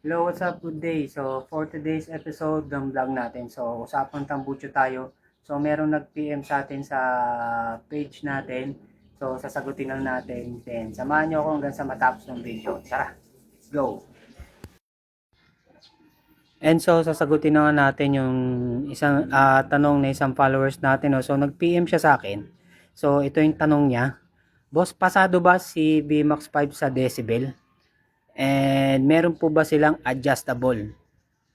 Hello, what's up? Good day. So, for today's episode ng vlog natin, so usapang tambucho tayo. So, merong nag-PM sa atin sa page natin. So, sasagutin lang natin. Then, samahan nyo ako hanggang sa matapos ng video. Tara, let's go! And so, sasagutin na nga natin yung isang tanong na isang followers natin. No? So, nag-PM siya sa akin. So, ito yung tanong niya. Boss, pasado ba si VMAX 5 sa decibel? And meron po ba silang adjustable?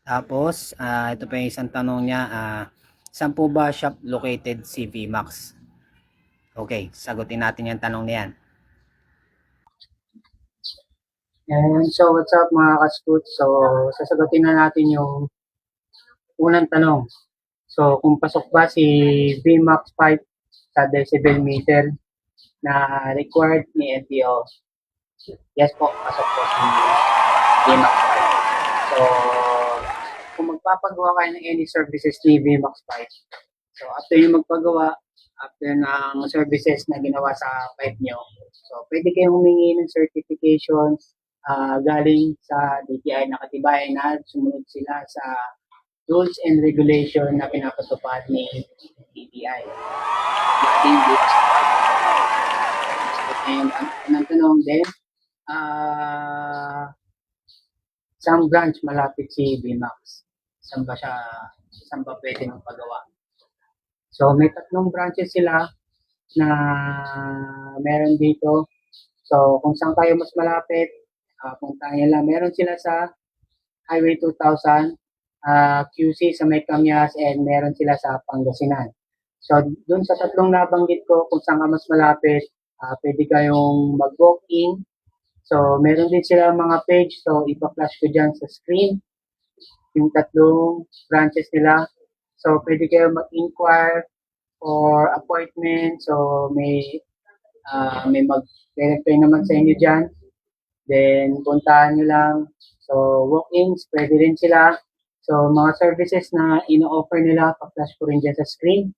Tapos, ito pa yung isang tanong niya, saan po ba shop located si VMAX? Okay, sagutin natin yung tanong na yan. And so, what's up mga kascoot? So, sasagutin na natin yung unang tanong. So, kung pasok ba si VMAX 5 sa decibel meter na required ni LTO? Yes po, pasok po si VMAX 5. So, kung magpapagawa kayo ng any services ni VMAX 5, so after yung magpagawa, after ng services na ginawa sa pipe nyo, so pwede kayong humingi ng certifications galing sa DTI na katibayan na sumunod sila sa rules and regulation na pinapatupad ni DTI. Ating dito sa pipe. And tanong din, isang branch malapit si BMAX. Saan ba pwede magpagawa? So, may tatlong branches sila na meron dito. So, kung saan kayo mas malapit, puntahan nyo lang. Meron sila sa Highway 2000, QC sa May Camias, and meron sila sa Pangasinan. So, dun sa tatlong nabanggit ko, kung saan ka mas malapit, pwede kayong mag-walk-in. So, meron din sila mga page. So, ipa-flash ko dyan sa screen yung tatlong branches nila. So, pwede kayo mag-inquire or appointment. So, may mag-verify naman sa inyo dyan. Then, puntahan nyo lang. So, walk-ins, pwede rin sila. So, mga services na ino-offer nila, pa-flash ko rin dyan sa screen.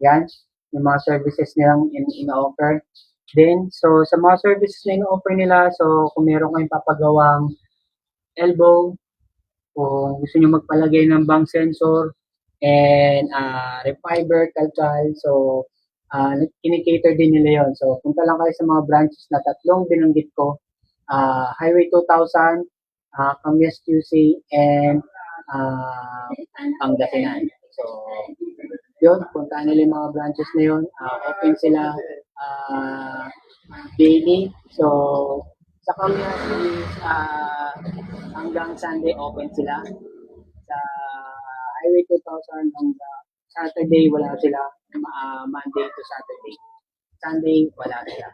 Yan, yung mga services nilang ino-offer. Then, so, sa mga services na ino-offer nila, so, kung meron kayong papagawang elbow, kung gusto nyo magpalagay ng bank sensor, and refiber, kalkal, so, kinikater din nila yon. So, punta lang kayo sa mga branches na tatlong binanggit ko, Highway 2000, Camias QC, and Pangasinan. So, yun, puntaan nila yung mga branches na yun. Open sila daily. So, sa Camias is hanggang Sunday open sila. Sa Highway 2000 hanggang Saturday wala sila. Monday to Saturday. Sunday wala sila.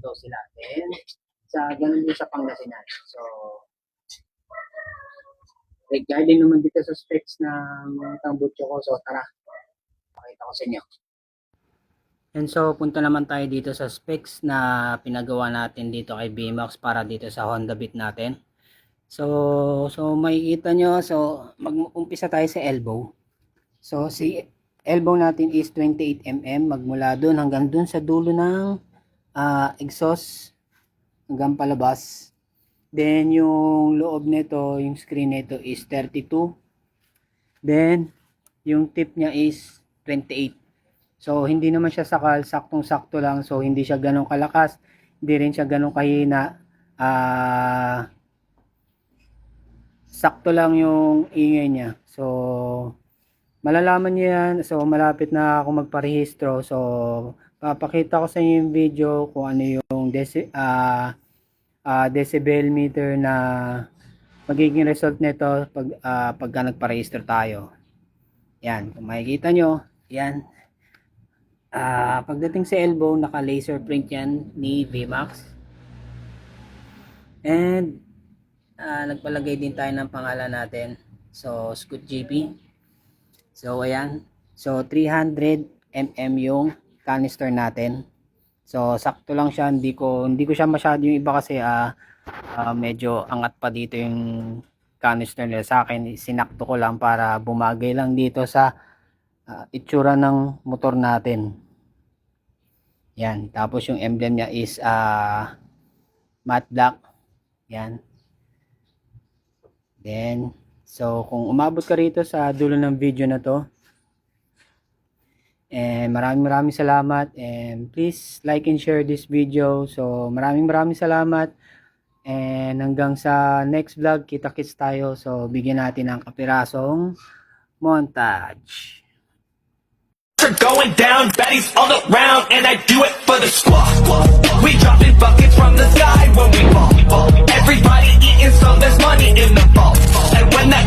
Close sila. Then, ganun din sa Pangasinan. So, regarding naman dito sa specs ng tambutso ko, so tara, pakita ko sa inyo. And so, punta naman tayo dito sa specs na pinagawa natin dito kay VMAX para dito sa Honda Beat natin. So makikita nyo, so mag-umpisa tayo sa elbow. So, si elbow natin is 28mm, magmula dun hanggang dun sa dulo ng exhaust hanggang palabas. Then, yung loob nito, yung screen nito is 32. Then, yung tip niya is 28. So, hindi naman siya sakal, saktong-sakto lang. So, hindi siya ganun kalakas, hindi rin siya ganun kahina. Sakto lang yung ingay niya. So, malalaman niyo yan. So, malapit na ako magparehistro. So, papakita ko sa inyo yung video kung ano yung decibel meter na magiging result nito pagka nagparehistro tayo. Yan, kung makikita nyo, yan. Pagdating sa elbow, naka laser print yan ni VMAX. And nagpalagay din tayo ng pangalan natin. So, Scoot GP. So, ayan. So, 300mm yung canister natin. So, sakto lang siya. Hindi ko siya masyado yung iba kasi medyo angat pa dito yung canister nila. Sa akin, sinakto ko lang para bumagay lang dito sa itsura ng motor natin. Yan. Tapos yung emblem niya is matte black. Yan. Then, so kung umabot ka rito sa dulo ng video na to, and maraming salamat, and please like and share this video. So maraming salamat, and hanggang sa next vlog, kita-kits tayo. So bigyan natin ng kapirasong montage. Going down, baddies all around, and I do it for the squad. We dropping buckets from the sky when we fall. Everybody eating, so there's money in the vault. And when that